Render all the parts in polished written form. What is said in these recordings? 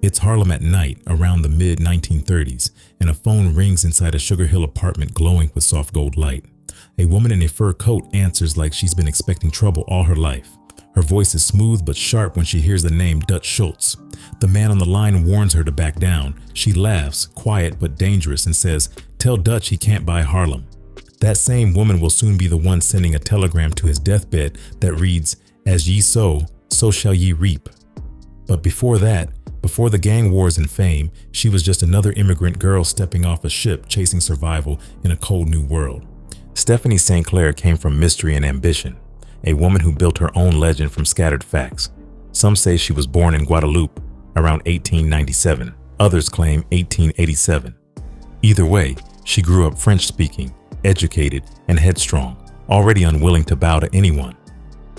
It's Harlem at night around the mid-1930s, and a phone rings inside a Sugar Hill apartment glowing with soft gold light. A woman in a fur coat answers like she's been expecting trouble all her life. Her voice is smooth but sharp when she hears the name Dutch Schultz. The man on the line warns her to back down. She laughs, quiet but dangerous, and says, "Tell Dutch he can't buy Harlem." That same woman will soon be the one sending a telegram to his deathbed that reads, "As ye sow, so shall ye reap." But before that, before the gang wars and fame, she was just another immigrant girl stepping off a ship chasing survival in a cold new world. Stephanie St. Clair came from mystery and ambition, a woman who built her own legend from scattered facts. Some say she was born in Guadeloupe around 1897. Others claim 1887. Either way, she grew up French-speaking, educated, and headstrong, already unwilling to bow to anyone.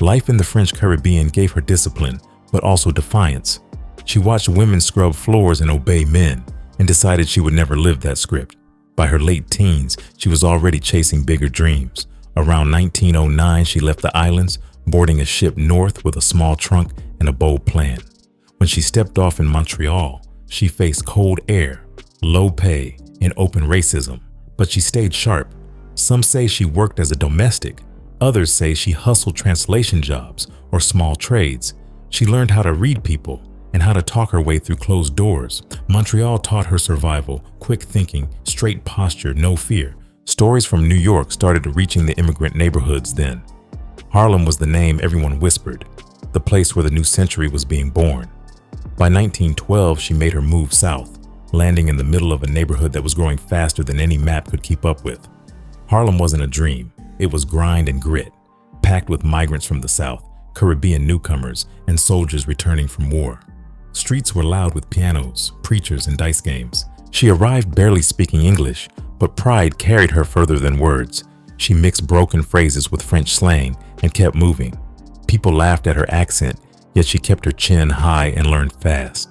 Life in the French Caribbean gave her discipline, but also defiance. She watched women scrub floors and obey men, and decided she would never live that script. By her late teens, she was already chasing bigger dreams. Around 1909, she left the islands, boarding a ship north with a small trunk and a bold plan. When she stepped off in Montreal, she faced cold air, low pay, and open racism, but she stayed sharp. Some say she worked as a domestic. Others say she hustled translation jobs or small trades. She learned how to read people and how to talk her way through closed doors. Montreal taught her survival, quick thinking, straight posture, no fear. Stories from New York started reaching the immigrant neighborhoods then. Harlem was the name everyone whispered, the place where the new century was being born. By 1912, she made her move south, landing in the middle of a neighborhood that was growing faster than any map could keep up with. Harlem wasn't a dream, it was grind and grit, packed with migrants from the South, Caribbean newcomers, and soldiers returning from war. Streets were loud with pianos, preachers, and dice games. She arrived barely speaking English, but pride carried her further than words. She mixed broken phrases with French slang and kept moving. People laughed at her accent, yet she kept her chin high and learned fast.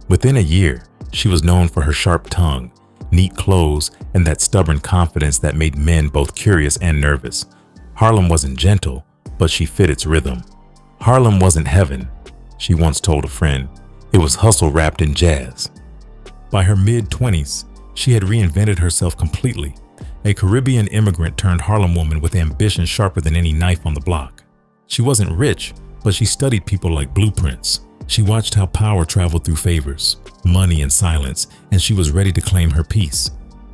Within a year, she was known for her sharp tongue, neat clothes, and that stubborn confidence that made men both curious and nervous. Harlem wasn't gentle, but she fit its rhythm. Harlem wasn't heaven, she once told a friend. It was hustle wrapped in jazz. By her mid-20s, she had reinvented herself completely. A Caribbean immigrant turned Harlem woman with ambition sharper than any knife on the block. She wasn't rich, but she studied people like blueprints. She watched how power traveled through favors, money, and silence, and she was ready to claim her piece.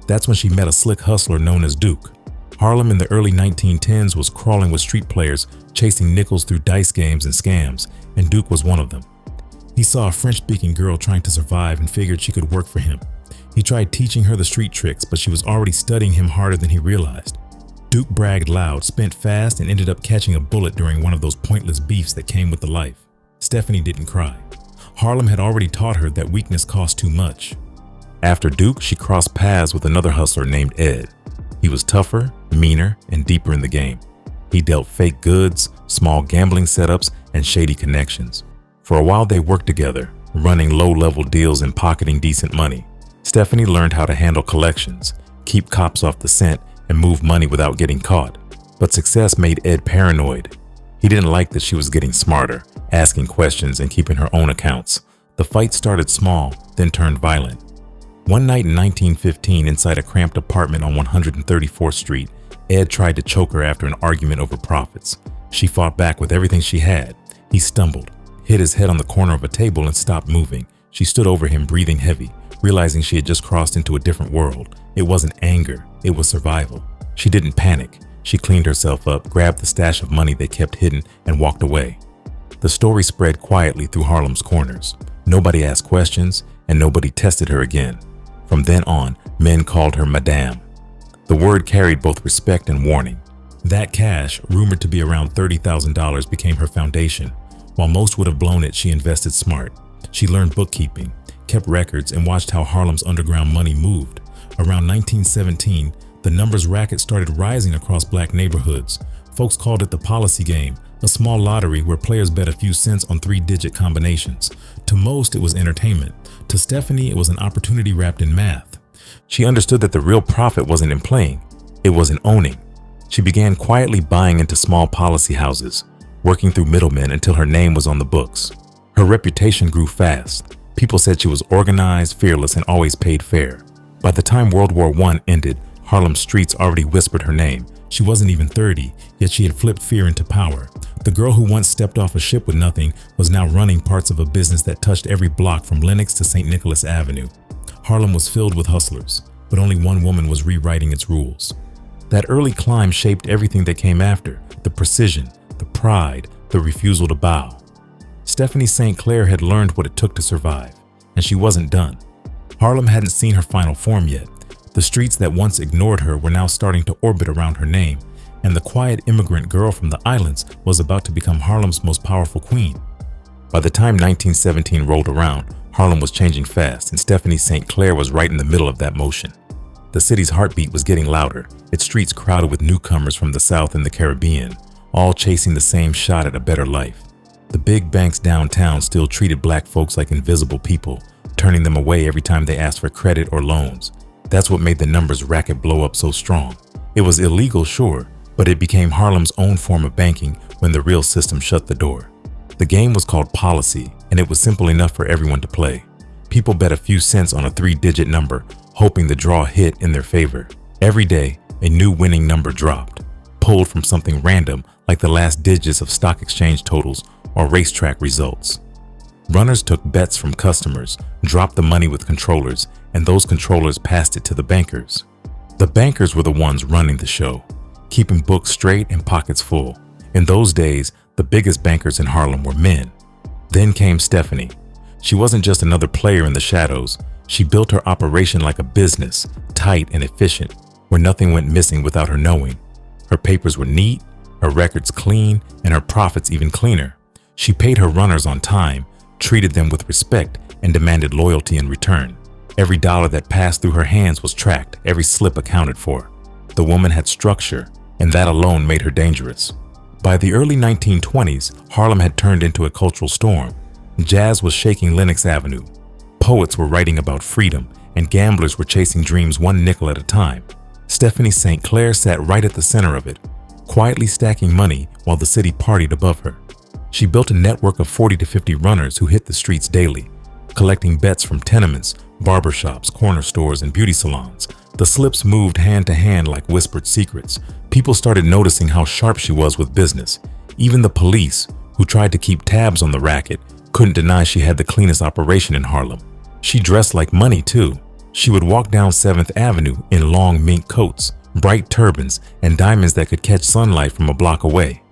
That's when she met a slick hustler known as Duke. Harlem in the early 1910s was crawling with street players, chasing nickels through dice games and scams, and Duke was one of them. He saw a French-speaking girl trying to survive and figured she could work for him. He tried teaching her the street tricks, but she was already studying him harder than he realized. Duke bragged loud, spent fast, and ended up catching a bullet during one of those pointless beefs that came with the life. Stephanie didn't cry. Harlem had already taught her that weakness cost too much. After Duke, she crossed paths with another hustler named Ed. He was tougher, meaner, and deeper in the game. He dealt fake goods, small gambling setups, and shady connections. For a while they worked together, running low-level deals and pocketing decent money. Stephanie learned how to handle collections, keep cops off the scent, and move money without getting caught. But success made Ed paranoid. He didn't like that she was getting smarter, asking questions, and keeping her own accounts. The fight started small, then turned violent. One night in 1915, inside a cramped apartment on 134th Street, Ed tried to choke her after an argument over profits. She fought back with everything she had. He stumbled, hit his head on the corner of a table, and stopped moving. She stood over him, breathing heavy, realizing she had just crossed into a different world. It wasn't anger, it was survival. She didn't panic. She cleaned herself up, grabbed the stash of money they kept hidden, and walked away. The story spread quietly through Harlem's corners. Nobody asked questions, and nobody tested her again. From then on, men called her Madame. The word carried both respect and warning. That cash, rumored to be around $30,000, became her foundation. While most would have blown it, she invested smart. She learned bookkeeping, kept records, and watched how Harlem's underground money moved. Around 1917, the numbers racket started rising across black neighborhoods. Folks called it the policy game, a small lottery where players bet a few cents on three-digit combinations. To most, it was entertainment. To Stephanie, it was an opportunity wrapped in math. She understood that the real profit wasn't in playing, it was in owning. She began quietly buying into small policy houses, working through middlemen until her name was on the books. Her reputation grew fast. People said she was organized, fearless, and always paid fair. By the time World War I ended, Harlem's streets already whispered her name. She wasn't even 30, yet she had flipped fear into power. The girl who once stepped off a ship with nothing was now running parts of a business that touched every block from Lenox to St. Nicholas Avenue. Harlem was filled with hustlers, but only one woman was rewriting its rules. That early climb shaped everything that came after: the precision, the pride, the refusal to bow. Stephanie St. Clair had learned what it took to survive, and she wasn't done. Harlem hadn't seen her final form yet. The streets that once ignored her were now starting to orbit around her name, and the quiet immigrant girl from the islands was about to become Harlem's most powerful queen. By the time 1917 rolled around, Harlem was changing fast, and Stephanie St. Clair was right in the middle of that motion. The city's heartbeat was getting louder, its streets crowded with newcomers from the South and the Caribbean, all chasing the same shot at a better life. The big banks downtown still treated black folks like invisible people, turning them away every time they asked for credit or loans. That's what made the numbers racket blow up so strong. It was illegal, sure, but it became Harlem's own form of banking when the real system shut the door. The game was called policy, and it was simple enough for everyone to play. People bet a few cents on a 3-digit number, hoping the draw hit in their favor. Every day, a new winning number dropped, pulled from something random like the last digits of stock exchange totals or racetrack results. Runners took bets from customers, dropped the money with controllers, and those controllers passed it to the bankers. The bankers were the ones running the show, keeping books straight and pockets full. In those days, the biggest bankers in Harlem were men. Then came Stephanie. She wasn't just another player in the shadows. She built her operation like a business, tight and efficient, where nothing went missing without her knowing. Her papers were neat, her records clean, and her profits even cleaner. She paid her runners on time, treated them with respect, and demanded loyalty in return. Every dollar that passed through her hands was tracked, every slip accounted for. The woman had structure, and that alone made her dangerous. By the early 1920s, Harlem had turned into a cultural storm. Jazz was shaking Lenox Avenue. Poets were writing about freedom, and gamblers were chasing dreams one nickel at a time. Stephanie St. Clair sat right at the center of it, quietly stacking money while the city partied above her. She built a network of 40 to 50 runners who hit the streets daily, collecting bets from tenements, barbershops, corner stores, and beauty salons. The slips moved hand to hand like whispered secrets. People started noticing how sharp she was with business. Even the police, who tried to keep tabs on the racket, couldn't deny she had the cleanest operation in Harlem. She dressed like money too. She would walk down 7th Avenue in long mink coats, bright turbans, and diamonds that could catch sunlight from a block away.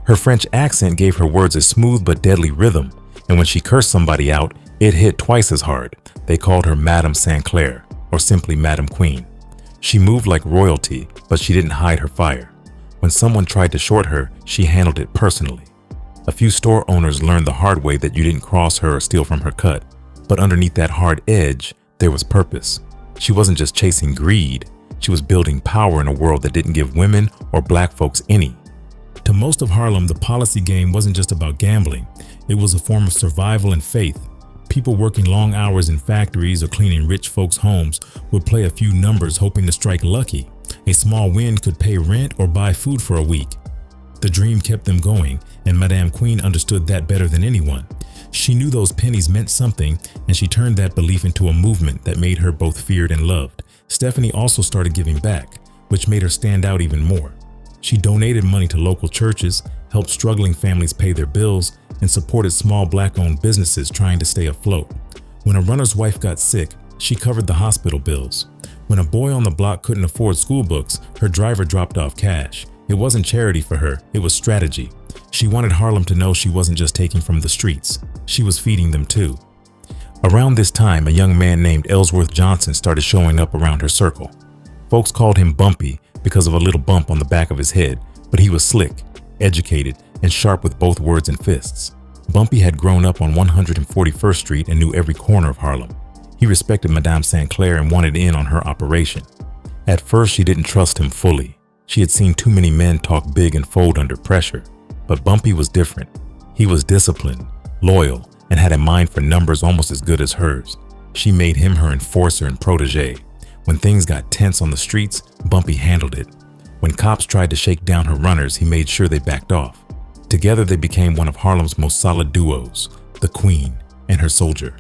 Her French accent gave her words a smooth but deadly rhythm, and when she cursed somebody out, it hit twice as hard. They called her Madame St. Clair, or simply Madam Queen. She moved like royalty, but she didn't hide her fire. When someone tried to short her, she handled it personally. A few store owners learned the hard way that you didn't cross her or steal from her cut. But underneath that hard edge, there was purpose. She wasn't just chasing greed, she was building power in a world that didn't give women or black folks any. To most of Harlem, the policy game wasn't just about gambling. It was a form of survival and faith. People working long hours in factories or cleaning rich folks' homes would play a few numbers hoping to strike lucky. A small win could pay rent or buy food for a week. The dream kept them going, and Madame Queen understood that better than anyone. She knew those pennies meant something, and she turned that belief into a movement that made her both feared and loved. Stephanie also started giving back, which made her stand out even more. She donated money to local churches, helped struggling families pay their bills, and supported small black-owned businesses trying to stay afloat. When a runner's wife got sick, she covered the hospital bills. When a boy on the block couldn't afford school books, her driver dropped off cash. It wasn't charity for her, it was strategy. She wanted Harlem to know she wasn't just taking from the streets, she was feeding them too. Around this time, a young man named Ellsworth Johnson started showing up around her circle. Folks called him Bumpy because of a little bump on the back of his head, but he was slick, educated, and sharp with both words and fists. Bumpy had grown up on 141st Street and knew every corner of Harlem. He respected Madame St. Clair and wanted in on her operation. At first, she didn't trust him fully. She had seen too many men talk big and fold under pressure. But Bumpy was different. He was disciplined, loyal, and had a mind for numbers almost as good as hers. She made him her enforcer and protege. When things got tense on the streets, Bumpy handled it. When cops tried to shake down her runners, he made sure they backed off. Together they became one of Harlem's most solid duos, the Queen and her soldier.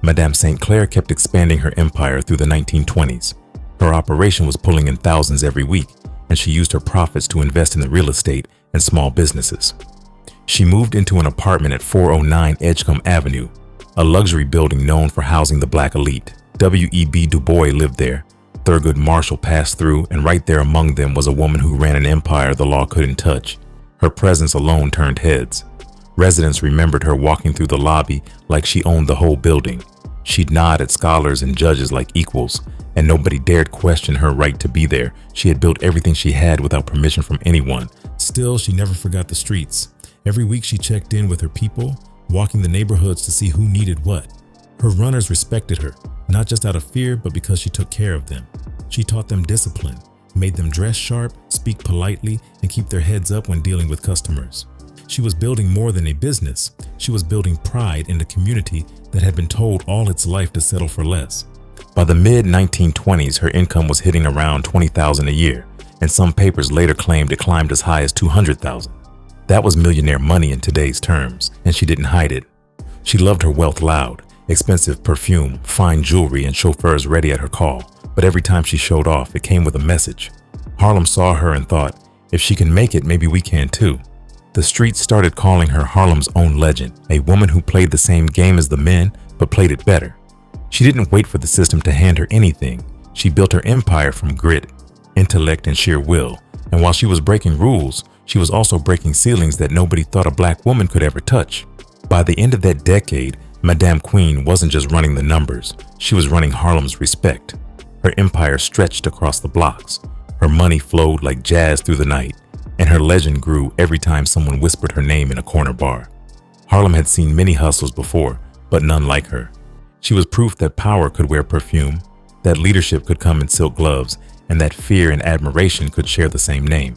Madame St. Clair kept expanding her empire through the 1920s. Her operation was pulling in thousands every week, and she used her profits to invest in the real estate and small businesses. She moved into an apartment at 409 Edgecombe Avenue, a luxury building known for housing the black elite. W.E.B. Du Bois lived there. Thurgood Marshall passed through, and right there among them was a woman who ran an empire the law couldn't touch. Her presence alone turned heads. Residents remembered her walking through the lobby like she owned the whole building. She'd nod at scholars and judges like equals, and nobody dared question her right to be there. She had built everything she had without permission from anyone. Still, she never forgot the streets. Every week she checked in with her people, walking the neighborhoods to see who needed what. Her runners respected her, not just out of fear, but because she took care of them. She taught them discipline, made them dress sharp, speak politely, and keep their heads up when dealing with customers. She was building more than a business. She was building pride in a community that had been told all its life to settle for less. By the mid-1920s, her income was hitting around $20,000 a year, and some papers later claimed it climbed as high as $200,000. That was millionaire money in today's terms, and she didn't hide it. She loved her wealth loud, expensive perfume, fine jewelry, and chauffeurs ready at her call. But every time she showed off, it came with a message. Harlem saw her and thought, if she can make it, maybe we can too. The streets started calling her Harlem's own legend, a woman who played the same game as the men, but played it better. She didn't wait for the system to hand her anything. She built her empire from grit, intellect, and sheer will. And while she was breaking rules, she was also breaking ceilings that nobody thought a black woman could ever touch. By the end of that decade, Madame Queen wasn't just running the numbers, she was running Harlem's respect. Her empire stretched across the blocks. Her money flowed like jazz through the night, and her legend grew every time someone whispered her name in a corner bar. Harlem had seen many hustles before, but none like her. She was proof that power could wear perfume, that leadership could come in silk gloves, and that fear and admiration could share the same name.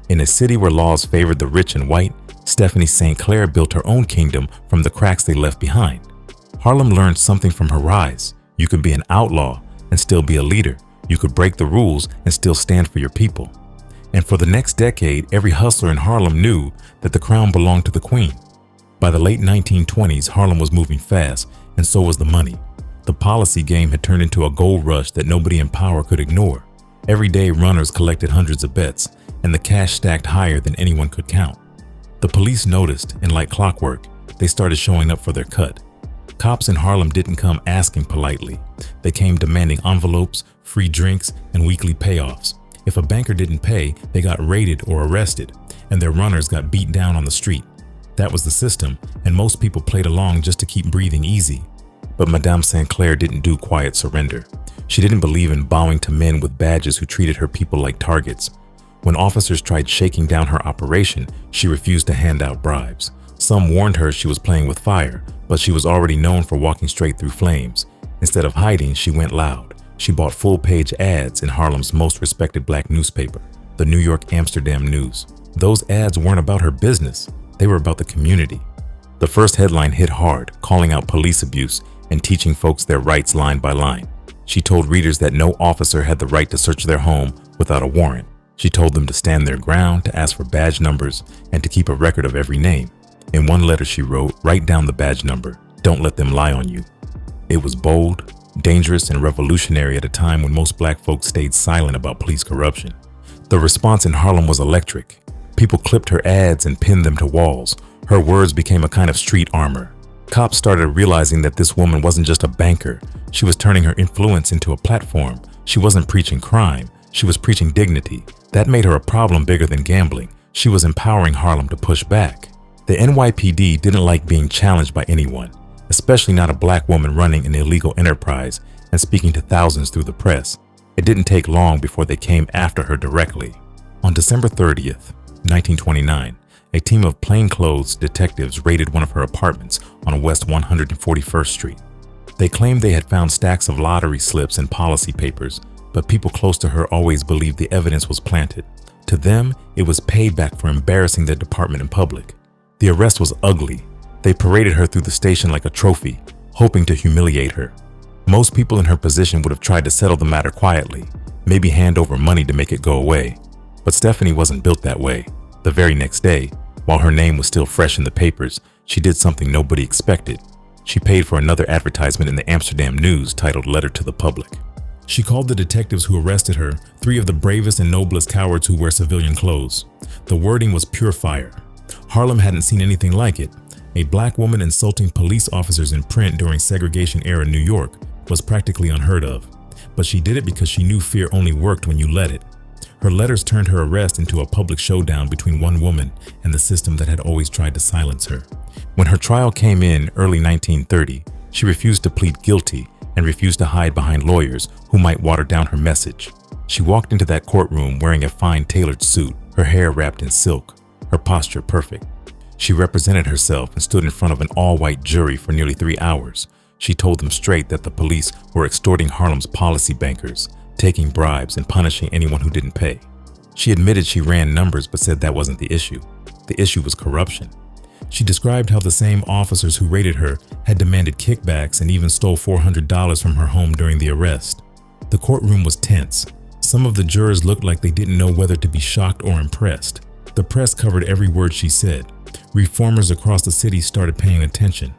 In a city where laws favored the rich and white, Stephanie St. Clair built her own kingdom from the cracks they left behind. Harlem learned something from her rise. You could be an outlaw and still be a leader. You could break the rules and still stand for your people. And for the next decade, every hustler in Harlem knew that the crown belonged to the queen. By the late 1920s, Harlem was moving fast, and so was the money. The policy game had turned into a gold rush that nobody in power could ignore. Every day, runners collected hundreds of bets, and the cash stacked higher than anyone could count. The police noticed, and like clockwork, they started showing up for their cut. Cops in Harlem didn't come asking politely. They came demanding envelopes, free drinks, and weekly payoffs. If a banker didn't pay, they got raided or arrested, and their runners got beat down on the street. That was the system, and most people played along just to keep breathing easy. But Madame St. Clair didn't do quiet surrender. She didn't believe in bowing to men with badges who treated her people like targets. When officers tried shaking down her operation, she refused to hand out bribes. Some warned her she was playing with fire, but she was already known for walking straight through flames. Instead of hiding, she went loud. She bought full-page ads in Harlem's most respected black newspaper, the New York Amsterdam News. Those ads weren't about her business. They were about the community. The first headline hit hard, calling out police abuse and teaching folks their rights line by line. She told readers that no officer had the right to search their home without a warrant. She told them to stand their ground, to ask for badge numbers, and to keep a record of every name. In one letter she wrote, "Write down the badge number. Don't let them lie on you." It was bold, dangerous, and revolutionary at a time when most black folks stayed silent about police corruption. The response in Harlem was electric. People clipped her ads and pinned them to walls. Her words became a kind of street armor. Cops started realizing that this woman wasn't just a banker. She was turning her influence into a platform. She wasn't preaching crime. She was preaching dignity. That made her a problem bigger than gambling. She was empowering Harlem to push back. The NYPD didn't like being challenged by anyone, especially not a black woman running an illegal enterprise and speaking to thousands through the press. It didn't take long before they came after her directly. On December 30th, 1929, a team of plainclothes detectives raided one of her apartments on West 141st Street. They claimed they had found stacks of lottery slips and policy papers, but people close to her always believed the evidence was planted. To them, it was payback for embarrassing their department in public. The arrest was ugly. They paraded her through the station like a trophy, hoping to humiliate her. Most people in her position would have tried to settle the matter quietly, maybe hand over money to make it go away. But Stephanie wasn't built that way. The very next day, while her name was still fresh in the papers, she did something nobody expected. She paid for another advertisement in the Amsterdam News titled Letter to the Public. She called the detectives who arrested her 3 of the bravest and noblest cowards who wear civilian clothes. The wording was pure fire. Harlem hadn't seen anything like it. A black woman insulting police officers in print during segregation-era New York was practically unheard of. But she did it because she knew fear only worked when you let it. Her letters turned her arrest into a public showdown between one woman and the system that had always tried to silence her. When her trial came in early 1930, she refused to plead guilty and refused to hide behind lawyers who might water down her message. She walked into that courtroom wearing a fine tailored suit, her hair wrapped in silk, her posture perfect. She represented herself and stood in front of an all-white jury for nearly 3 hours. She told them straight that the police were extorting Harlem's policy bankers, taking bribes and punishing anyone who didn't pay. She admitted she ran numbers but said that wasn't the issue. The issue was corruption. She described how the same officers who raided her had demanded kickbacks and even stole $400 from her home during the arrest. The courtroom was tense. Some of the jurors looked like they didn't know whether to be shocked or impressed. The press covered every word she said. Reformers across the city started paying attention.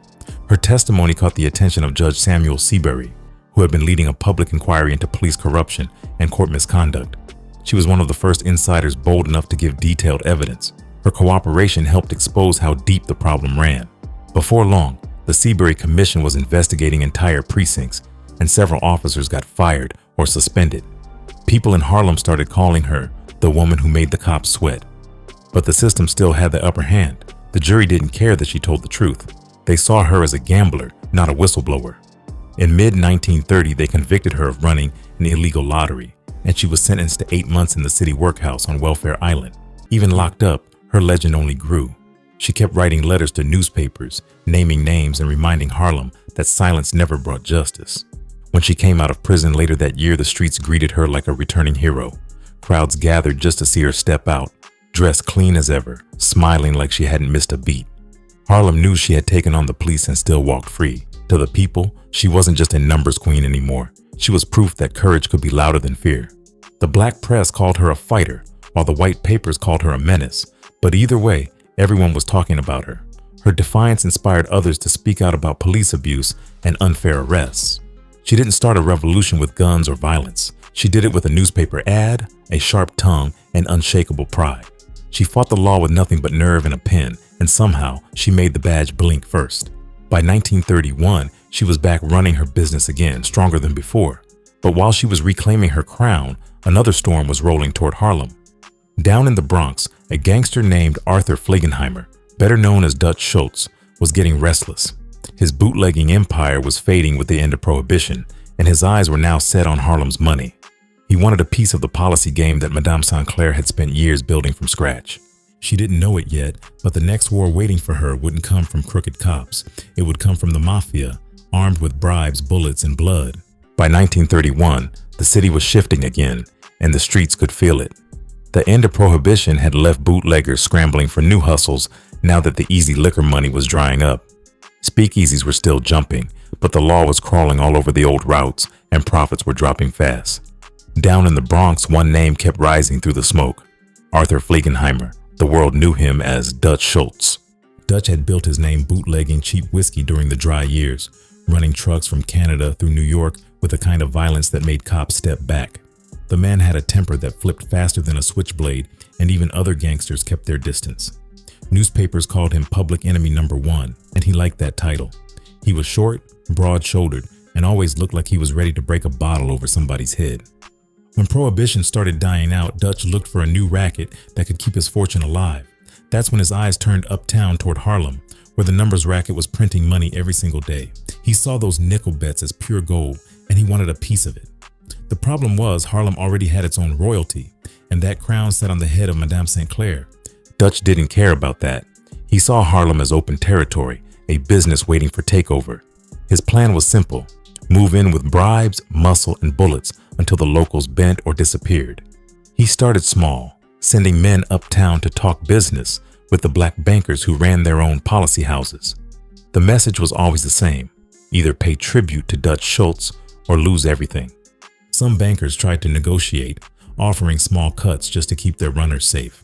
Her testimony caught the attention of Judge Samuel Seabury, who had been leading a public inquiry into police corruption and court misconduct. She was one of the first insiders bold enough to give detailed evidence. Her cooperation helped expose how deep the problem ran. Before long, the Seabury Commission was investigating entire precincts, and several officers got fired or suspended. People in Harlem started calling her the woman who made the cops sweat. But the system still had the upper hand. The jury didn't care that she told the truth. They saw her as a gambler, not a whistleblower. In mid-1930, they convicted her of running an illegal lottery, and she was sentenced to 8 months in the city workhouse on Welfare Island. Even locked up, her legend only grew. She kept writing letters to newspapers, naming names and reminding Harlem that silence never brought justice. When she came out of prison later that year, the streets greeted her like a returning hero. Crowds gathered just to see her step out, dressed clean as ever, smiling like she hadn't missed a beat. Harlem knew she had taken on the police and still walked free. To the people, she wasn't just a numbers queen anymore. She was proof that courage could be louder than fear. The black press called her a fighter, while the white papers called her a menace. But either way, everyone was talking about her. Her defiance inspired others to speak out about police abuse and unfair arrests. She didn't start a revolution with guns or violence. She did it with a newspaper ad, a sharp tongue, and unshakable pride. She fought the law with nothing but nerve and a pen, and somehow she made the badge blink first. By 1931, she was back running her business again, stronger than before. But while she was reclaiming her crown, another storm was rolling toward Harlem. Down in the Bronx, a gangster named Arthur Flegenheimer, better known as Dutch Schultz, was getting restless. His bootlegging empire was fading with the end of Prohibition, and his eyes were now set on Harlem's money. He wanted a piece of the policy game that Madame St. Clair had spent years building from scratch. She didn't know it yet, but the next war waiting for her wouldn't come from crooked cops. It would come from the mafia, armed with bribes, bullets, and blood. By 1931, the city was shifting again, and the streets could feel it. The end of Prohibition had left bootleggers scrambling for new hustles now that the easy liquor money was drying up. Speakeasies were still jumping, but the law was crawling all over the old routes, and profits were dropping fast. Down in the Bronx, one name kept rising through the smoke: Arthur Flegenheimer. The world knew him as Dutch Schultz. Dutch had built his name bootlegging cheap whiskey during the dry years, running trucks from Canada through New York with a kind of violence that made cops step back. The man had a temper that flipped faster than a switchblade, and even other gangsters kept their distance. Newspapers called him Public Enemy #1, and he liked that title. He was short, broad-shouldered, and always looked like he was ready to break a bottle over somebody's head. When Prohibition started dying out, Dutch looked for a new racket that could keep his fortune alive. That's when his eyes turned uptown toward Harlem, where the numbers racket was printing money every single day. He saw those nickel bets as pure gold, and he wanted a piece of it. The problem was Harlem already had its own royalty, and that crown sat on the head of Madame St. Clair. Dutch didn't care about that. He saw Harlem as open territory, a business waiting for takeover. His plan was simple: move in with bribes, muscle, and bullets until the locals bent or disappeared. He started small, sending men uptown to talk business with the black bankers who ran their own policy houses. The message was always the same: either pay tribute to Dutch Schultz or lose everything. Some bankers tried to negotiate, offering small cuts just to keep their runners safe.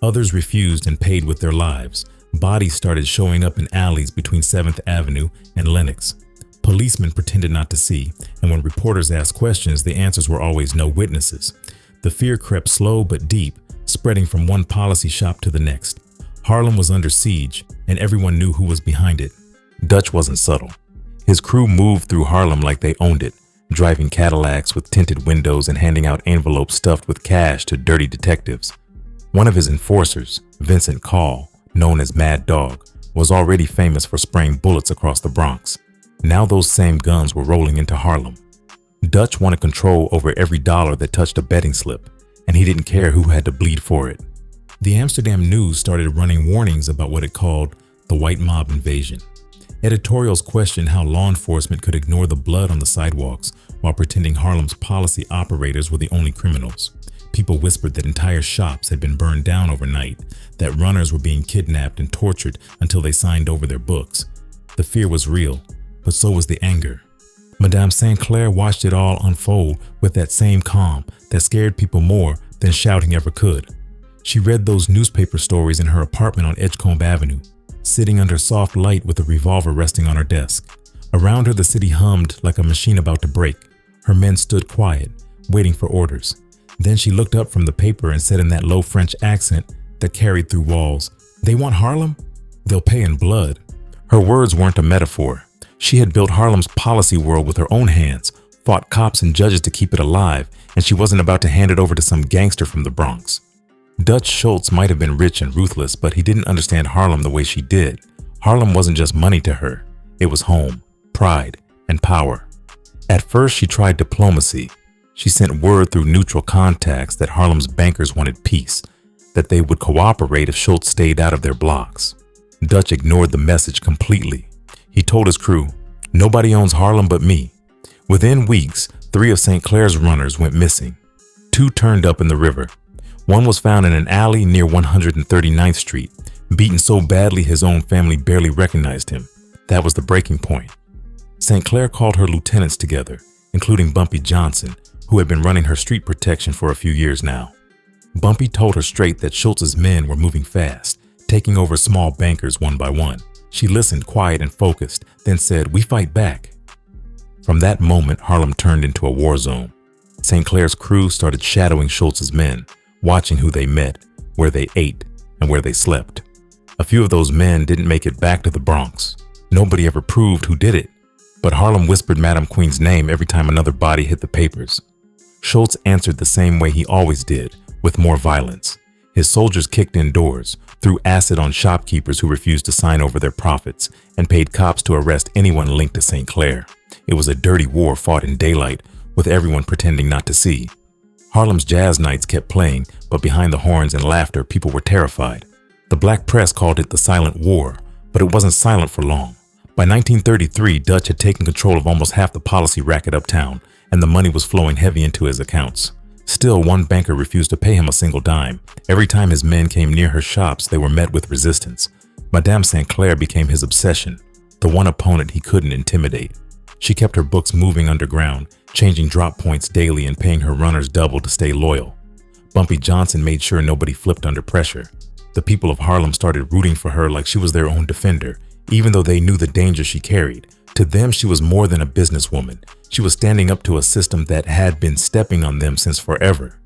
Others refused and paid with their lives, Bodies started showing up in alleys between 7th Avenue and Lenox. Policemen pretended not to see, and when reporters asked questions, the answers were always no witnesses. The fear crept slow but deep, spreading from one policy shop to the next. Harlem was under siege, and everyone knew who was behind it. Dutch wasn't subtle. His crew moved through Harlem like they owned it, driving Cadillacs with tinted windows and handing out envelopes stuffed with cash to dirty detectives. One of his enforcers, Vincent Call, known as Mad Dog, was already famous for spraying bullets across the Bronx. Now those same guns were rolling into Harlem. Dutch wanted control over every dollar that touched a betting slip, and he didn't care who had to bleed for it. The Amsterdam News started running warnings about what it called the white mob invasion. Editorials questioned how law enforcement could ignore the blood on the sidewalks while pretending Harlem's policy operators were the only criminals. People whispered that entire shops had been burned down overnight, that runners were being kidnapped and tortured until they signed over their books. The fear was real, but so was the anger. Madame St. Clair watched it all unfold with that same calm that scared people more than shouting ever could. She read those newspaper stories in her apartment on Edgecombe Avenue, sitting under soft light with a revolver resting on her desk. Around her, the city hummed like a machine about to break. Her men stood quiet, waiting for orders. Then she looked up from the paper and said in that low French accent that carried through walls, "They want Harlem? They'll pay in blood." Her words weren't a metaphor. She had built Harlem's policy world with her own hands, fought cops and judges to keep it alive, and she wasn't about to hand it over to some gangster from the Bronx. Dutch Schultz might have been rich and ruthless, but he didn't understand Harlem the way she did. Harlem wasn't just money to her. It was home, pride, and power. At first, she tried diplomacy. She sent word through neutral contacts that Harlem's bankers wanted peace, that they would cooperate if Schultz stayed out of their blocks. Dutch ignored the message completely. He told his crew, "Nobody owns Harlem but me." Within weeks, 3 of St. Clair's runners went missing. 2 turned up in the river. One was found in an alley near 139th Street, beaten so badly his own family barely recognized him. That was the breaking point. St. Clair called her lieutenants together, including Bumpy Johnson, who had been running her street protection for a few years now. Bumpy told her straight that Schultz's men were moving fast, taking over small bankers one by one. She listened quiet and focused, then said, "We fight back." From that moment, Harlem turned into a war zone. St. Clair's crew started shadowing Schultz's men, watching who they met, where they ate, and where they slept. A few of those men didn't make it back to the Bronx. Nobody ever proved who did it, but Harlem whispered Madame Queen's name every time another body hit the papers. Schultz answered the same way he always did, with more violence. His soldiers kicked in doors, threw acid on shopkeepers who refused to sign over their profits, and paid cops to arrest anyone linked to St. Clair. It was a dirty war fought in daylight, with everyone pretending not to see. Harlem's jazz nights kept playing, but behind the horns and laughter, people were terrified. The black press called it the Silent War, but it wasn't silent for long. By 1933, Dutch had taken control of almost half the policy racket uptown, and the money was flowing heavy into his accounts. Still, one banker refused to pay him a single dime. Every time his men came near her shops, they were met with resistance. Madame St. Clair became his obsession, the one opponent he couldn't intimidate. She kept her books moving underground, changing drop points daily and paying her runners double to stay loyal. Bumpy Johnson made sure nobody flipped under pressure. The people of Harlem started rooting for her like she was their own defender, even though they knew the danger she carried. To them, she was more than a businesswoman. She was standing up to a system that had been stepping on them since forever.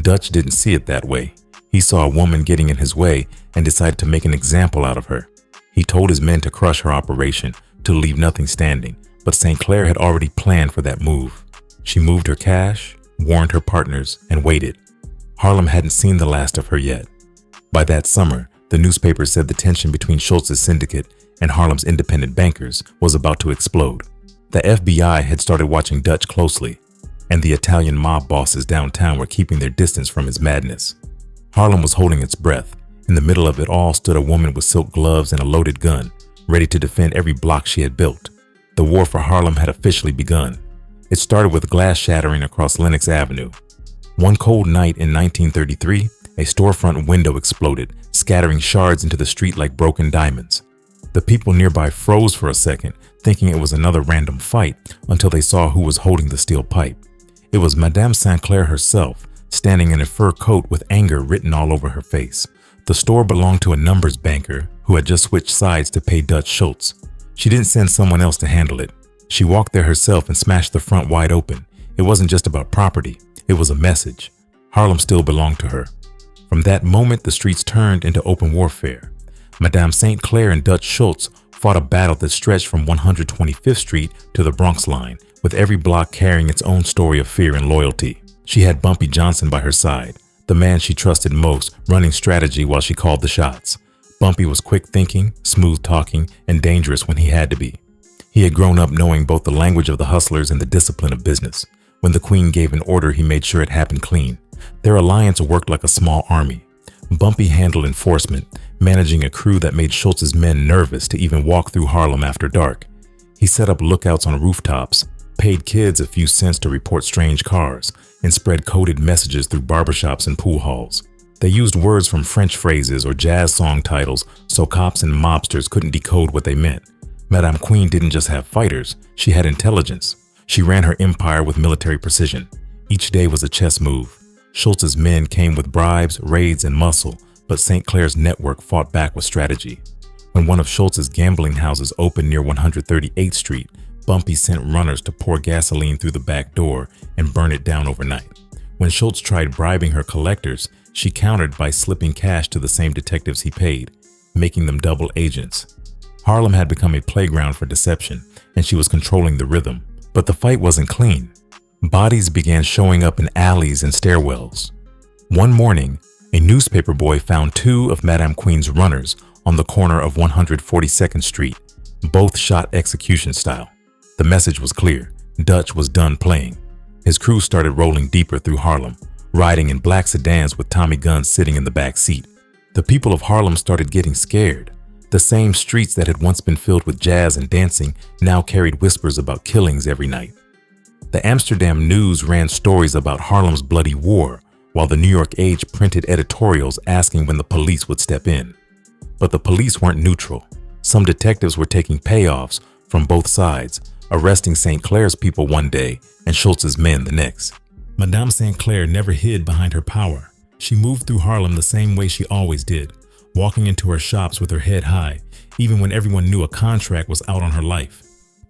Dutch didn't see it that way. He saw a woman getting in his way and decided to make an example out of her. He told his men to crush her operation, to leave nothing standing, but St. Clair had already planned for that move. She moved her cash, warned her partners, and waited. Harlem hadn't seen the last of her yet. By that summer, the newspapers said the tension between Schultz's syndicate and Harlem's independent bankers was about to explode. The FBI had started watching Dutch closely, and the Italian mob bosses downtown were keeping their distance from his madness. Harlem was holding its breath. In the middle of it all stood a woman with silk gloves and a loaded gun, ready to defend every block she had built. The war for Harlem had officially begun. It started with glass shattering across Lenox Avenue. One cold night in 1933, a storefront window exploded, scattering shards into the street like broken diamonds. The people nearby froze for a second, thinking it was another random fight, until they saw who was holding the steel pipe. It was Madame St. Clair herself, standing in a fur coat with anger written all over her face. The store belonged to a numbers banker who had just switched sides to pay Dutch Schultz. She didn't send someone else to handle it. She walked there herself and smashed the front wide open. It wasn't just about property, it was a message. Harlem still belonged to her. From that moment, the streets turned into open warfare. Madame St. Clair and Dutch Schultz fought a battle that stretched from 125th Street to the Bronx line, with every block carrying its own story of fear and loyalty. She had Bumpy Johnson by her side, the man she trusted most, running strategy while she called the shots. Bumpy was quick thinking, smooth talking, and dangerous when he had to be. He had grown up knowing both the language of the hustlers and the discipline of business. When the Queen gave an order, he made sure it happened clean. Their alliance worked like a small army. Bumpy handled enforcement, managing a crew that made Schultz's men nervous to even walk through Harlem after dark. He set up lookouts on rooftops, paid kids a few cents to report strange cars, and spread coded messages through barbershops and pool halls. They used words from French phrases or jazz song titles so cops and mobsters couldn't decode what they meant. Madame Queen didn't just have fighters, she had intelligence. She ran her empire with military precision. Each day was a chess move. Schultz's men came with bribes, raids, and muscle, but St. Clair's network fought back with strategy. When one of Schultz's gambling houses opened near 138th Street, Bumpy sent runners to pour gasoline through the back door and burn it down overnight. When Schultz tried bribing her collectors, she countered by slipping cash to the same detectives he paid, making them double agents. Harlem had become a playground for deception, and she was controlling the rhythm. But the fight wasn't clean. Bodies began showing up in alleys and stairwells. One morning, a newspaper boy found two of Madame Queen's runners on the corner of 142nd Street, both shot execution style. The message was clear. Dutch was done playing. His crew started rolling deeper through Harlem, riding in black sedans with Tommy guns sitting in the back seat. The people of Harlem started getting scared. The same streets that had once been filled with jazz and dancing now carried whispers about killings every night. The Amsterdam News ran stories about Harlem's bloody war, while the New York Age printed editorials asking when the police would step in. But the police weren't neutral. Some detectives were taking payoffs from both sides, arresting St. Clair's people one day and Schultz's men the next. Madame St. Clair never hid behind her power. She moved through Harlem the same way she always did, walking into her shops with her head high, even when everyone knew a contract was out on her life.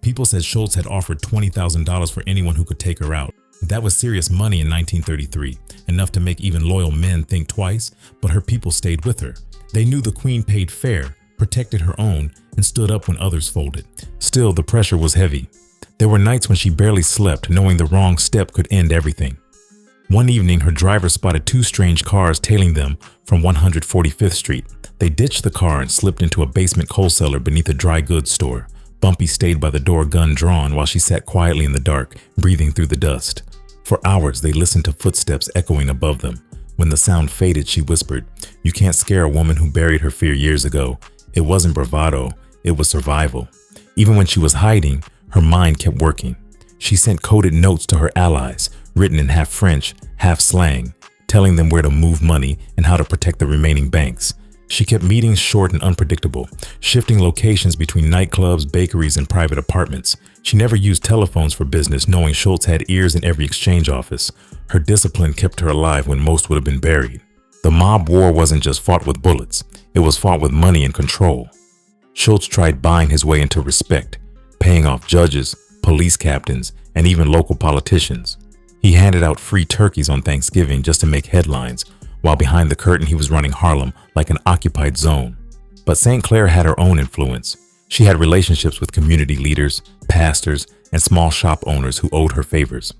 People said Schultz had offered $20,000 for anyone who could take her out. That was serious money in 1933, enough to make even loyal men think twice, but her people stayed with her. They knew the Queen paid fair, protected her own, and stood up when others folded. Still, the pressure was heavy. There were nights when she barely slept, knowing the wrong step could end everything. One evening, her driver spotted two strange cars tailing them from 145th Street. They ditched the car and slipped into a basement coal cellar beneath a dry goods store. Bumpy stayed by the door, gun drawn, while she sat quietly in the dark, breathing through the dust. For hours, they listened to footsteps echoing above them. When the sound faded, she whispered, "You can't scare a woman who buried her fear years ago." It wasn't bravado, it was survival. Even when she was hiding, her mind kept working. She sent coded notes to her allies, written in half French, half slang, telling them where to move money and how to protect the remaining banks. She kept meetings short and unpredictable, shifting locations between nightclubs, bakeries, and private apartments. She never used telephones for business, knowing Schultz had ears in every exchange office. Her discipline kept her alive when most would have been buried. The mob war wasn't just fought with bullets, it was fought with money and control. Schultz tried buying his way into respect, paying off judges, police captains, and even local politicians. He handed out free turkeys on Thanksgiving just to make headlines, while behind the curtain he was running Harlem like an occupied zone. But St. Clair had her own influence. She had relationships with community leaders, pastors, and small shop owners who owed her favors.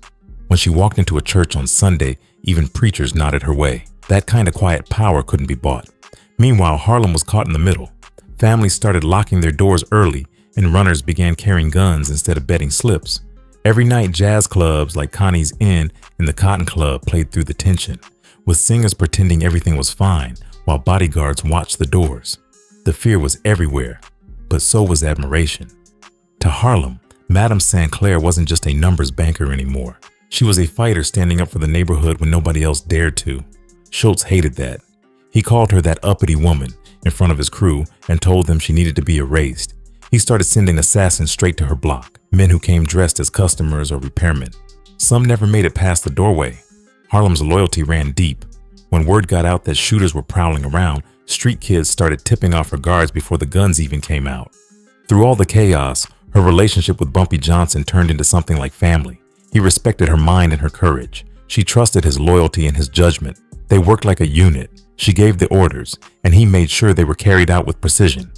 When she walked into a church on Sunday, even preachers nodded her way. That kind of quiet power couldn't be bought. Meanwhile, Harlem was caught in the middle. Families started locking their doors early, and runners began carrying guns instead of betting slips. Every night, jazz clubs like Connie's Inn and the Cotton Club played through the tension, with singers pretending everything was fine while bodyguards watched the doors. The fear was everywhere, but so was admiration. To Harlem, Madame St. Clair wasn't just a numbers banker anymore. She was a fighter standing up for the neighborhood when nobody else dared to. Schultz hated that. He called her that uppity woman in front of his crew and told them she needed to be erased. He started sending assassins straight to her block, men who came dressed as customers or repairmen. Some never made it past the doorway. Harlem's loyalty ran deep. When word got out that shooters were prowling around, Street kids started tipping off her guards before the guns even came out. Through all the chaos, her relationship with Bumpy Johnson turned into something like family. He respected her mind and her courage. She trusted his loyalty and his judgment. They worked like a unit. She gave the orders, and he made sure they were carried out with precision.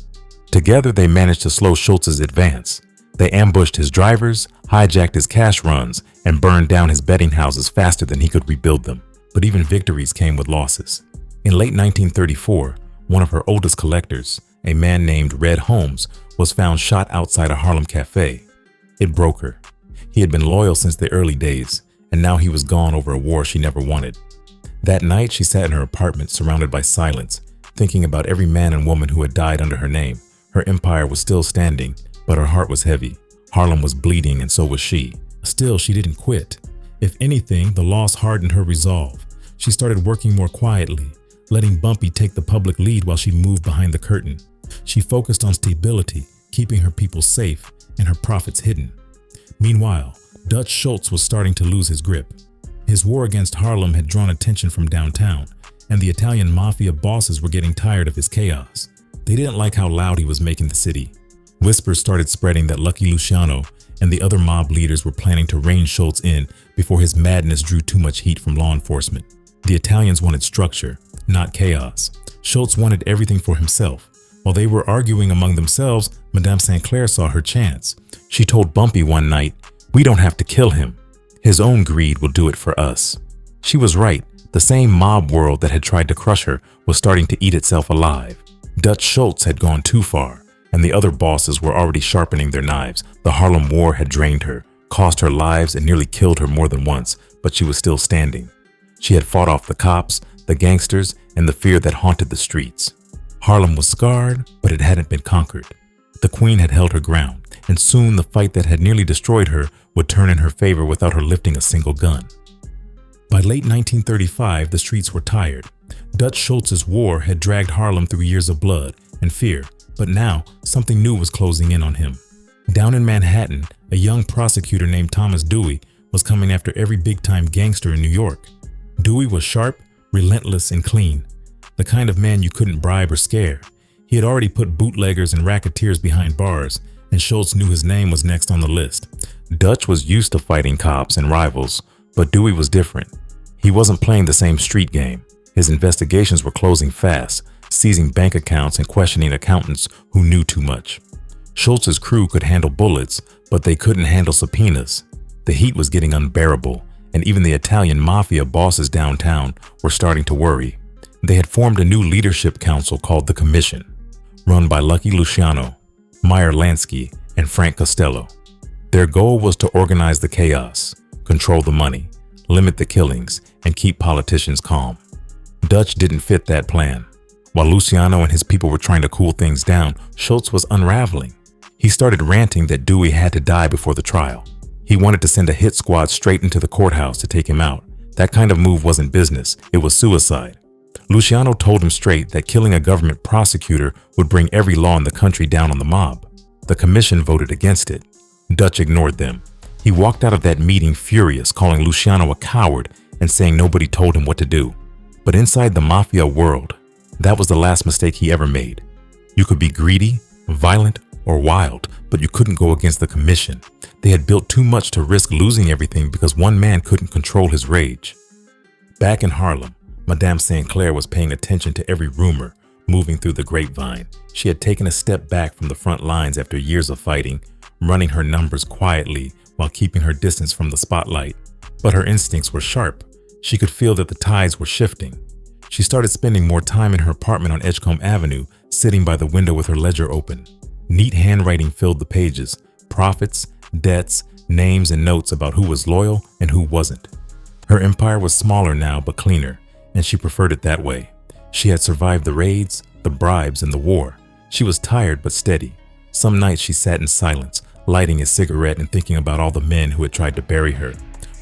Together, they managed to slow Schultz's advance. They ambushed his drivers, hijacked his cash runs, and burned down his betting houses faster than he could rebuild them. But even victories came with losses. In late 1934, one of her oldest collectors, a man named Red Holmes, was found shot outside a Harlem cafe. It broke her. He had been loyal since the early days, and now he was gone over a war she never wanted. That night, she sat in her apartment surrounded by silence, thinking about every man and woman who had died under her name. Her empire was still standing, but her heart was heavy. Harlem was bleeding, and so was she. Still, she didn't quit. If anything, the loss hardened her resolve. She started working more quietly, letting Bumpy take the public lead while she moved behind the curtain. She focused on stability, keeping her people safe and her profits hidden. Meanwhile, Dutch Schultz was starting to lose his grip. His war against Harlem had drawn attention from downtown, and the Italian mafia bosses were getting tired of his chaos. They didn't like how loud he was making the city. Whispers started spreading that Lucky Luciano and the other mob leaders were planning to rein Schultz in before his madness drew too much heat from law enforcement. The Italians wanted structure, not chaos. Schultz wanted everything for himself. While they were arguing among themselves, Madame St. Clair saw her chance. She told Bumpy one night, "We don't have to kill him. His own greed will do it for us." She was right. The same mob world that had tried to crush her was starting to eat itself alive. Dutch Schultz had gone too far, and the other bosses were already sharpening their knives. The Harlem War had drained her, cost her lives, and nearly killed her more than once, but she was still standing. She had fought off the cops, the gangsters, and the fear that haunted the streets. Harlem was scarred, but it hadn't been conquered. The Queen had held her ground, and soon the fight that had nearly destroyed her would turn in her favor without her lifting a single gun. By late 1935, the streets were tired. Dutch Schultz's war had dragged Harlem through years of blood and fear, but now something new was closing in on him. Down in Manhattan, a young prosecutor named Thomas Dewey was coming after every big-time gangster in New York. Dewey was sharp, relentless, and clean, the kind of man you couldn't bribe or scare. He had already put bootleggers and racketeers behind bars, and Schultz knew his name was next on the list. Dutch was used to fighting cops and rivals, but Dewey was different. He wasn't playing the same street game. His investigations were closing fast, seizing bank accounts and questioning accountants who knew too much. Schultz's crew could handle bullets, but they couldn't handle subpoenas. The heat was getting unbearable, and even the Italian mafia bosses downtown were starting to worry. They had formed a new leadership council called the Commission, run by Lucky Luciano, Meyer Lansky, and Frank Costello. Their goal was to organize the chaos, control the money, limit the killings, and keep politicians calm. Dutch didn't fit that plan. While Luciano and his people were trying to cool things down, Schultz was unraveling. He started ranting that Dewey had to die before the trial. He wanted to send a hit squad straight into the courthouse to take him out. That kind of move wasn't business, it was suicide. Luciano told him straight that killing a government prosecutor would bring every law in the country down on the mob. The commission voted against it. Dutch ignored them. He walked out of that meeting furious, calling Luciano a coward and saying nobody told him what to do. But inside the mafia world, that was the last mistake he ever made. You could be greedy, violent, or wild, but you couldn't go against the commission. They had built too much to risk losing everything because one man couldn't control his rage. Back in Harlem, Madame St. Clair was paying attention to every rumor moving through the grapevine. She had taken a step back from the front lines after years of fighting, running her numbers quietly while keeping her distance from the spotlight. But her instincts were sharp. She could feel that the tides were shifting. She started spending more time in her apartment on Edgecombe Avenue, sitting by the window with her ledger open. Neat handwriting filled the pages, profits, debts, names, and notes about who was loyal and who wasn't. Her empire was smaller now but cleaner, and she preferred it that way. She had survived the raids, the bribes, and the war. She was tired but steady. Some nights she sat in silence, lighting a cigarette and thinking about all the men who had tried to bury her.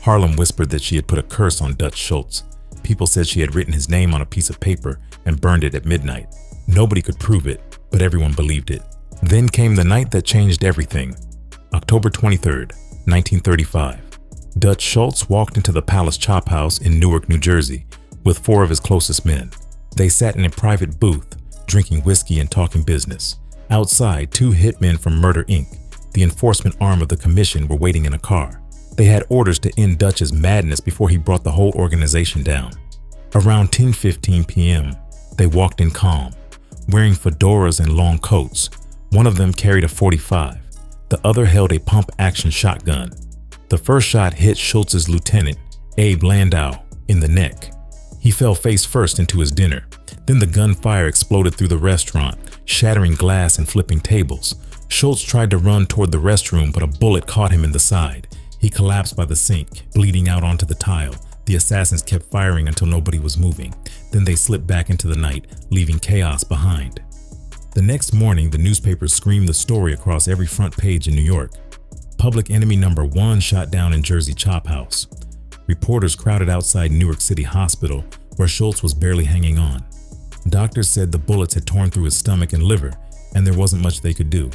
Harlem whispered that she had put a curse on Dutch Schultz. People said she had written his name on a piece of paper and burned it at midnight. Nobody could prove it, but everyone believed it. Then came the night that changed everything. October 23rd, 1935. Dutch Schultz walked into the Palace Chop House in Newark, New Jersey, with 4 of his closest men. They sat in a private booth, drinking whiskey and talking business. Outside, 2 hitmen from Murder Inc., the enforcement arm of the commission, were waiting in a car. They had orders to end Dutch's madness before he brought the whole organization down. Around 10:15 p.m., they walked in calm, wearing fedoras and long coats. One of them carried a .45. The other held a pump-action shotgun. The first shot hit Schultz's lieutenant, Abe Landau, in the neck. He fell face first into his dinner. Then the gunfire exploded through the restaurant, shattering glass and flipping tables. Schultz tried to run toward the restroom, but a bullet caught him in the side. He collapsed by the sink, bleeding out onto the tile. The assassins kept firing until nobody was moving. Then they slipped back into the night, leaving chaos behind. The next morning, the newspapers screamed the story across every front page in New York. Public enemy number 1 shot down in Jersey Chop House. Reporters crowded outside Newark City Hospital, where Schultz was barely hanging on. Doctors said the bullets had torn through his stomach and liver, and there wasn't much they could do.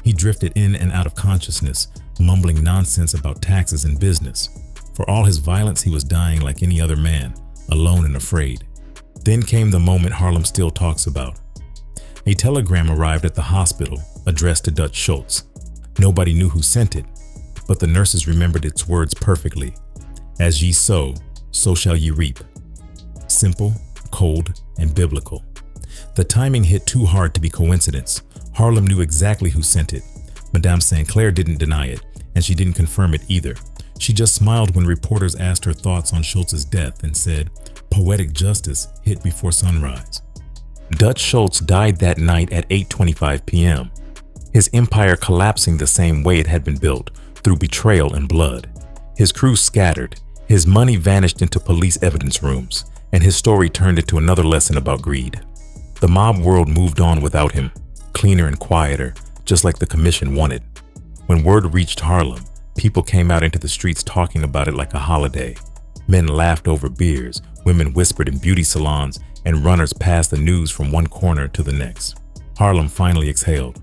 He drifted in and out of consciousness, mumbling nonsense about taxes and business. For all his violence, he was dying like any other man, alone and afraid. Then came the moment Harlem still talks about. A telegram arrived at the hospital, addressed to Dutch Schultz. Nobody knew who sent it, but the nurses remembered its words perfectly. As ye sow, so shall ye reap. Simple, cold, and biblical. The timing hit too hard to be coincidence. Harlem knew exactly who sent it. Madame St. Clair didn't deny it, and she didn't confirm it either. She just smiled when reporters asked her thoughts on Schultz's death and said, "Poetic justice hit before sunrise." Dutch Schultz died that night at 8:25 p.m., his empire collapsing the same way it had been built, through betrayal and blood. His crew scattered, his money vanished into police evidence rooms, and his story turned into another lesson about greed. The mob world moved on without him, cleaner and quieter, just like the commission wanted. When word reached Harlem, people came out into the streets talking about it like a holiday. Men laughed over beers, women whispered in beauty salons, and runners passed the news from one corner to the next. Harlem finally exhaled.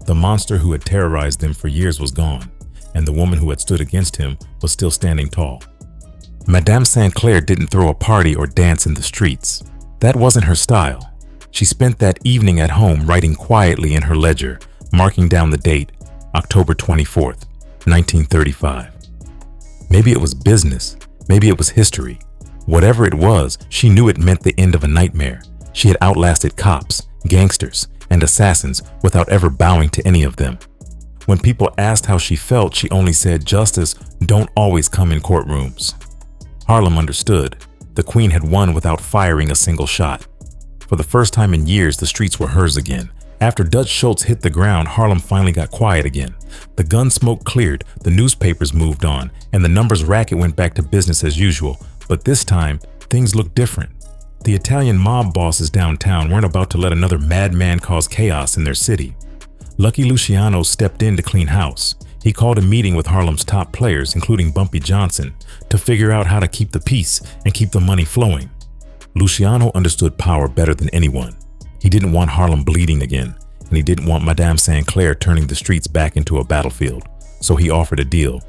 The monster who had terrorized them for years was gone, and the woman who had stood against him was still standing tall. Madame St. Clair didn't throw a party or dance in the streets. That wasn't her style. She spent that evening at home writing quietly in her ledger, marking down the date, October 24th, 1935. Maybe it was business, maybe it was history. Whatever it was, she knew it meant the end of a nightmare. She had outlasted cops, gangsters, and assassins without ever bowing to any of them. When people asked how she felt, she only said, "Justice don't always come in courtrooms." Harlem understood. The Queen had won without firing a single shot. For the first time in years, the streets were hers again. After Dutch Schultz hit the ground, Harlem finally got quiet again. The gun smoke cleared, the newspapers moved on, and the numbers racket went back to business as usual. But this time, things looked different. The Italian mob bosses downtown weren't about to let another madman cause chaos in their city. Lucky Luciano stepped in to clean house. He called a meeting with Harlem's top players, including Bumpy Johnson, to figure out how to keep the peace and keep the money flowing. Luciano understood power better than anyone. He didn't want Harlem bleeding again, and he didn't want Madame St. Clair turning the streets back into a battlefield, so he offered a deal.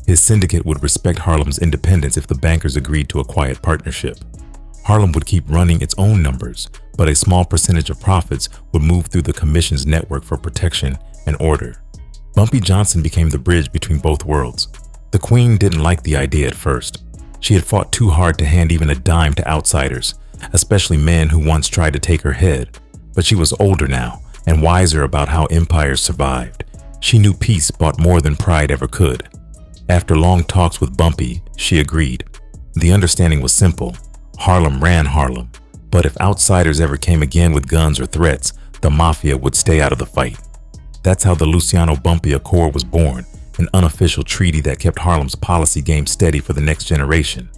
His syndicate would respect Harlem's independence if the bankers agreed to a quiet partnership. Harlem would keep running its own numbers, but a small percentage of profits would move through the commission's network for protection and order. Bumpy Johnson became the bridge between both worlds. The Queen didn't like the idea at first. She had fought too hard to hand even a dime to outsiders, especially men who once tried to take her head. But she was older now and wiser about how empires survived. She knew peace bought more than pride ever could. After long talks with Bumpy, she agreed. The understanding was simple. Harlem ran Harlem, but if outsiders ever came again with guns or threats, the mafia would stay out of the fight. That's how the Luciano Bumpy Accord was born, an unofficial treaty that kept Harlem's policy game steady for the next generation.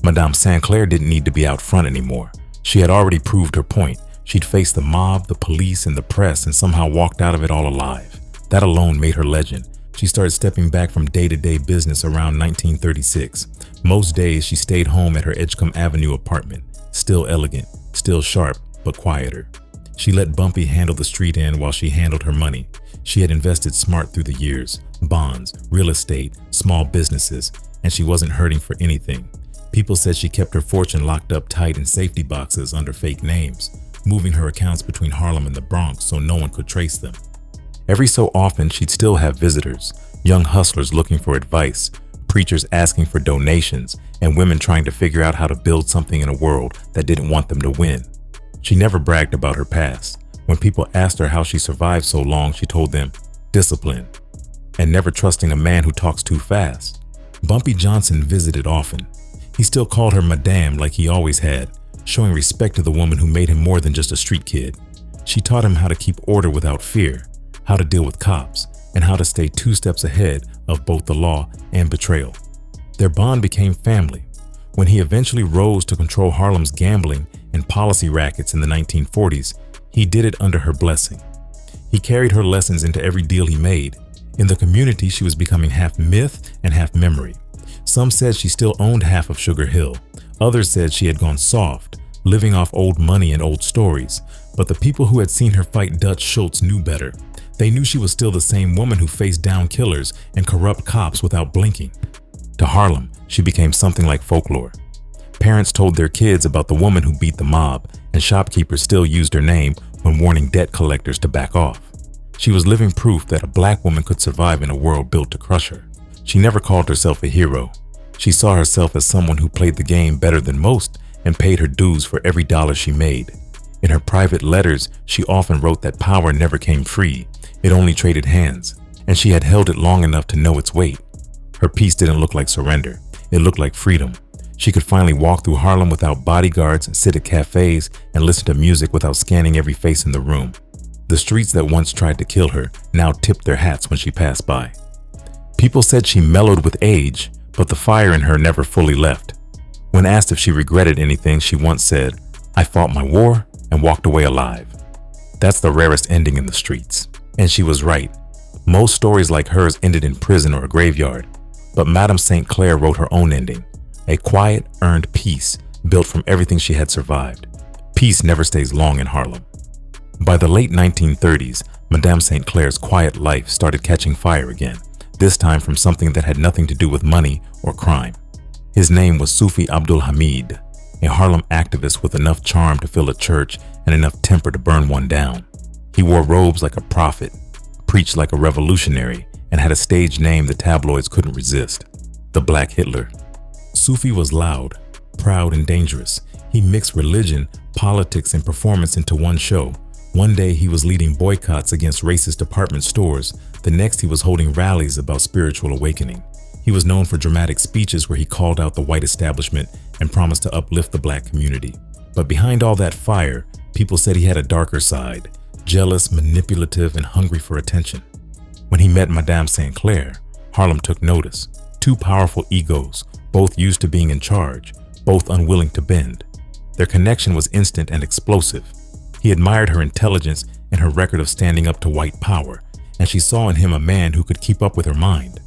Madame St. Clair didn't need to be out front anymore. She had already proved her point. She'd faced the mob, the police, and the press and somehow walked out of it all alive. That alone made her legend. She started stepping back from day-to-day business around 1936. Most days she stayed home at her Edgecombe Avenue apartment, still elegant, still sharp, but quieter. She let Bumpy handle the street end while she handled her money. She had invested smart through the years, bonds, real estate, small businesses, and she wasn't hurting for anything. People said she kept her fortune locked up tight in safety boxes under fake names, moving her accounts between Harlem and the Bronx so no one could trace them. Every so often, she'd still have visitors, young hustlers looking for advice, preachers asking for donations, and women trying to figure out how to build something in a world that didn't want them to win. She never bragged about her past. When people asked her how she survived so long, she told them, discipline, and never trusting a man who talks too fast. Bumpy Johnson visited often. He still called her Madame like he always had, showing respect to the woman who made him more than just a street kid. She taught him how to keep order without fear, how to deal with cops, and how to stay 2 steps ahead of both the law and betrayal. Their bond became family. When he eventually rose to control Harlem's gambling and policy rackets in the 1940s, he did it under her blessing. He carried her lessons into every deal he made. In the community, she was becoming half myth and half memory. Some said she still owned half of Sugar Hill. Others said she had gone soft, living off old money and old stories. But the people who had seen her fight Dutch Schultz knew better. They knew she was still the same woman who faced down killers and corrupt cops without blinking. To Harlem, she became something like folklore. Parents told their kids about the woman who beat the mob, and shopkeepers still used her name when warning debt collectors to back off. She was living proof that a black woman could survive in a world built to crush her. She never called herself a hero. She saw herself as someone who played the game better than most and paid her dues for every dollar she made. In her private letters, she often wrote that power never came free. It only traded hands, and she had held it long enough to know its weight. Her peace didn't look like surrender. It looked like freedom. She could finally walk through Harlem without bodyguards, sit at cafes, and listen to music without scanning every face in the room. The streets that once tried to kill her now tipped their hats when she passed by. People said she mellowed with age, but the fire in her never fully left. When asked if she regretted anything, she once said, "I fought my war and walked away alive." That's the rarest ending in the streets. And she was right. Most stories like hers ended in prison or a graveyard. But Madame St. Clair wrote her own ending. A quiet, earned peace built from everything she had survived. Peace never stays long in Harlem. By the late 1930s, Madame St. Clair's quiet life started catching fire again, this time from something that had nothing to do with money or crime. His name was Sufi Abdul Hamid, a Harlem activist with enough charm to fill a church and enough temper to burn one down. He wore robes like a prophet, preached like a revolutionary, and had a stage name the tabloids couldn't resist: the Black Hitler. Sufi was loud, proud, and dangerous. He mixed religion, politics, and performance into one show. One day he was leading boycotts against racist department stores. The next he was holding rallies about spiritual awakening. He was known for dramatic speeches where he called out the white establishment and promised to uplift the black community. But behind all that fire, people said he had a darker side, jealous, manipulative, and hungry for attention. When he met Madame St. Clair, Harlem took notice. 2 powerful egos, both used to being in charge, both unwilling to bend. Their connection was instant and explosive. He admired her intelligence and her record of standing up to white power, and she saw in him a man who could keep up with her mind.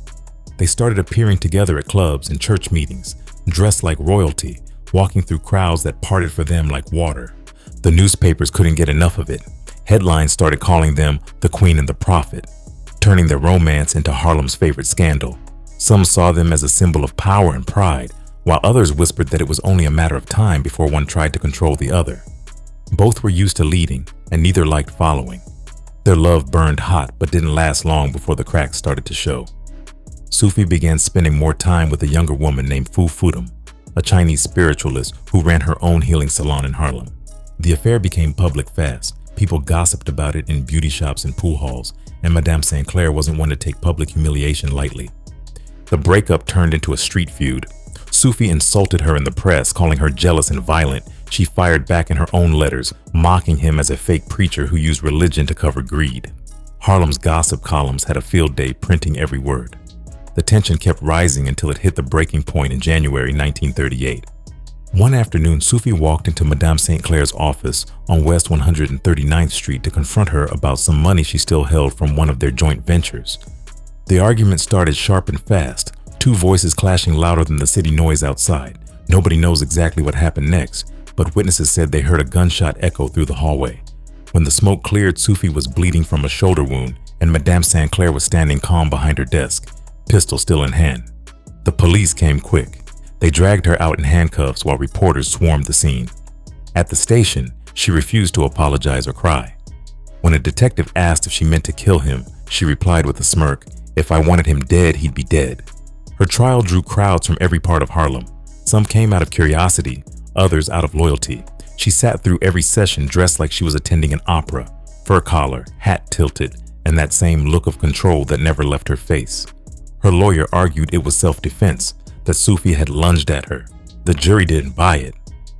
They started appearing together at clubs and church meetings, dressed like royalty, walking through crowds that parted for them like water. The newspapers couldn't get enough of it. Headlines started calling them the Queen and the Prophet, turning their romance into Harlem's favorite scandal. Some saw them as a symbol of power and pride, while others whispered that it was only a matter of time before one tried to control the other. Both were used to leading, and neither liked following. Their love burned hot but didn't last long before the cracks started to show. Sufi began spending more time with a younger woman named Fu Futum, a Chinese spiritualist who ran her own healing salon in Harlem. The affair became public fast. People gossiped about it in beauty shops and pool halls, and Madame St. Clair wasn't one to take public humiliation lightly. The breakup turned into a street feud. Sufi insulted her in the press, calling her jealous and violent. She fired back in her own letters, mocking him as a fake preacher who used religion to cover greed. Harlem's gossip columns had a field day printing every word. The tension kept rising until it hit the breaking point in January 1938. One afternoon, Sufi walked into Madame St. Clair's office on West 139th Street to confront her about some money she still held from one of their joint ventures. The argument started sharp and fast, 2 voices clashing louder than the city noise outside. Nobody knows exactly what happened next, but witnesses said they heard a gunshot echo through the hallway. When the smoke cleared, Sufi was bleeding from a shoulder wound, and Madame St. Clair was standing calm behind her desk, pistol still in hand. The police came quick. They dragged her out in handcuffs while reporters swarmed the scene. At the station, She refused to apologize or cry. When a detective asked if she meant to kill him, she replied with a smirk, "If I wanted him dead, he'd be dead." Her trial drew crowds from every part of Harlem. Some came out of curiosity, others out of loyalty. She sat through every session dressed like she was attending an opera, fur collar, hat tilted, and that same look of control that never left her face. Her lawyer argued it was self-defense, that Sufi had lunged at her. The jury didn't buy it.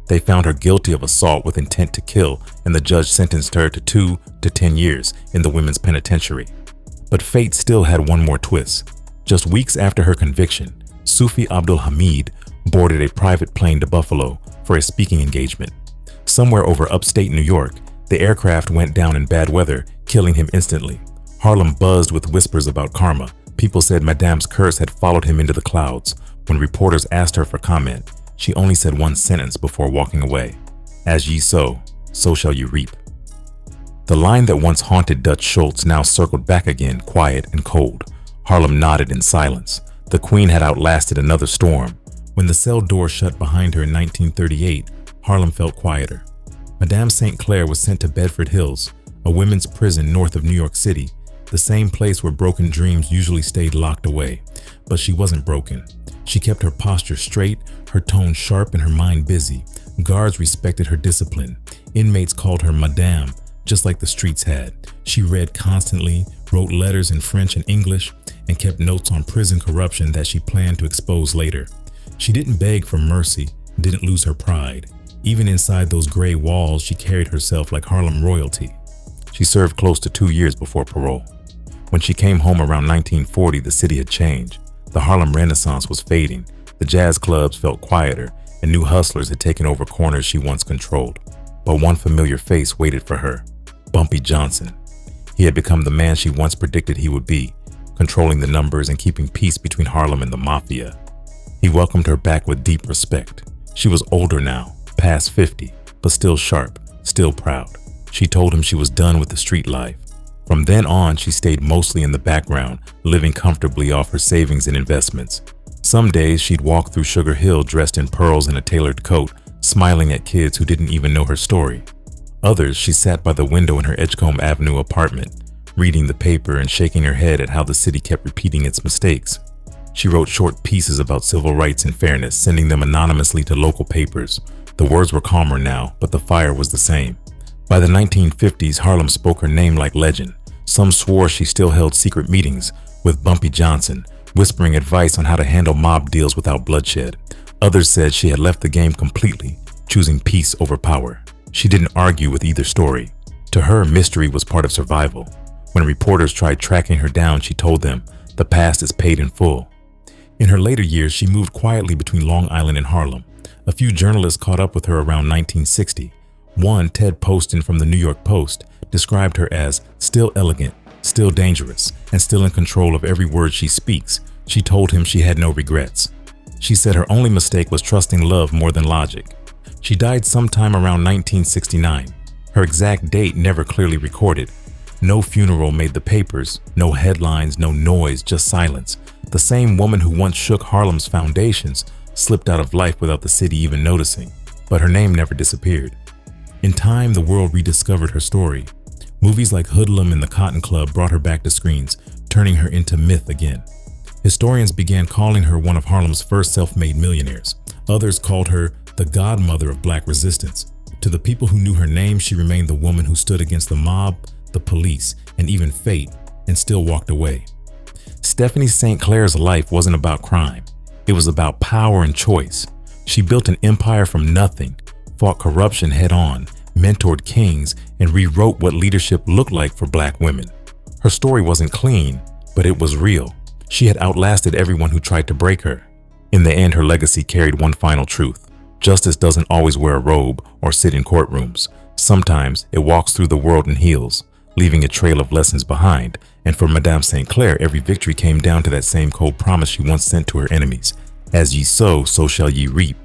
They found her guilty of assault with intent to kill, and the judge sentenced her to 2 to 10 years in the women's penitentiary. But fate still had one more twist. Just weeks after her conviction, Sufi Abdul Hamid boarded a private plane to Buffalo for a speaking engagement. Somewhere over upstate New York, the aircraft went down in bad weather, killing him instantly. Harlem buzzed with whispers about karma. People said Madame's curse had followed him into the clouds. When reporters asked her for comment, she only said one sentence before walking away: "As ye sow, so shall you reap." The line that once haunted Dutch Schultz now circled back again, quiet and cold. Harlem nodded in silence. The Queen had outlasted another storm. When the cell door shut behind her in 1938, Harlem felt quieter. Madame St. Clair was sent to Bedford Hills, a women's prison north of New York City, the same place where broken dreams usually stayed locked away. But she wasn't broken. She kept her posture straight, her tone sharp, and her mind busy. Guards respected her discipline. Inmates called her Madame, just like the streets had. She read constantly, wrote letters in French and English, and kept notes on prison corruption that she planned to expose later. She didn't beg for mercy, didn't lose her pride. Even inside those gray walls, she carried herself like Harlem royalty. She served close to 2 years before parole. When she came home around 1940, the city had changed. The Harlem Renaissance was fading. The jazz clubs felt quieter, and new hustlers had taken over corners she once controlled. But one familiar face waited for her: Bumpy Johnson. He had become the man she once predicted he would be, controlling the numbers and keeping peace between Harlem and the mafia. He welcomed her back with deep respect. She was older now, past 50, but still sharp, still proud. She told him she was done with the street life. From then on, she stayed mostly in the background, living comfortably off her savings and investments. Some days she'd walk through Sugar Hill dressed in pearls and a tailored coat, smiling at kids who didn't even know her story. Others, she sat by the window in her Edgecombe Avenue apartment, reading the paper and shaking her head at how the city kept repeating its mistakes. She wrote short pieces about civil rights and fairness, sending them anonymously to local papers. The words were calmer now, but the fire was the same. By the 1950s, Harlem spoke her name like legend. Some swore she still held secret meetings with Bumpy Johnson, whispering advice on how to handle mob deals without bloodshed. Others said she had left the game completely, choosing peace over power. She didn't argue with either story. To her, mystery was part of survival. When reporters tried tracking her down, she told them, "The past is paid in full." In her later years, she moved quietly between Long Island and Harlem. A few journalists caught up with her around 1960. One, Ted Poston from the New York Post, described her as still elegant, still dangerous, and still in control of every word she speaks. She told him she had no regrets. She said her only mistake was trusting love more than logic. She died sometime around 1969. Her exact date never clearly recorded. No funeral made the papers, no headlines, no noise, just silence. The same woman who once shook Harlem's foundations slipped out of life without the city even noticing. But her name never disappeared. In time, the world rediscovered her story. Movies like Hoodlum and The Cotton Club brought her back to screens, turning her into myth again. Historians began calling her one of Harlem's first self-made millionaires. Others called her the godmother of black resistance. To the people who knew her name, she remained the woman who stood against the mob, the police, and even fate, and still walked away. Stephanie St. Clair's life wasn't about crime. It was about power and choice. She built an empire from nothing, fought corruption head-on, mentored kings, and rewrote what leadership looked like for black women. Her story wasn't clean, but it was real. She had outlasted everyone who tried to break her. In the end, her legacy carried one final truth. Justice doesn't always wear a robe or sit in courtrooms. Sometimes it walks through the world in heels, leaving a trail of lessons behind. And for Madame St. Clair, every victory came down to that same cold promise she once sent to her enemies: "As ye sow, so shall ye reap."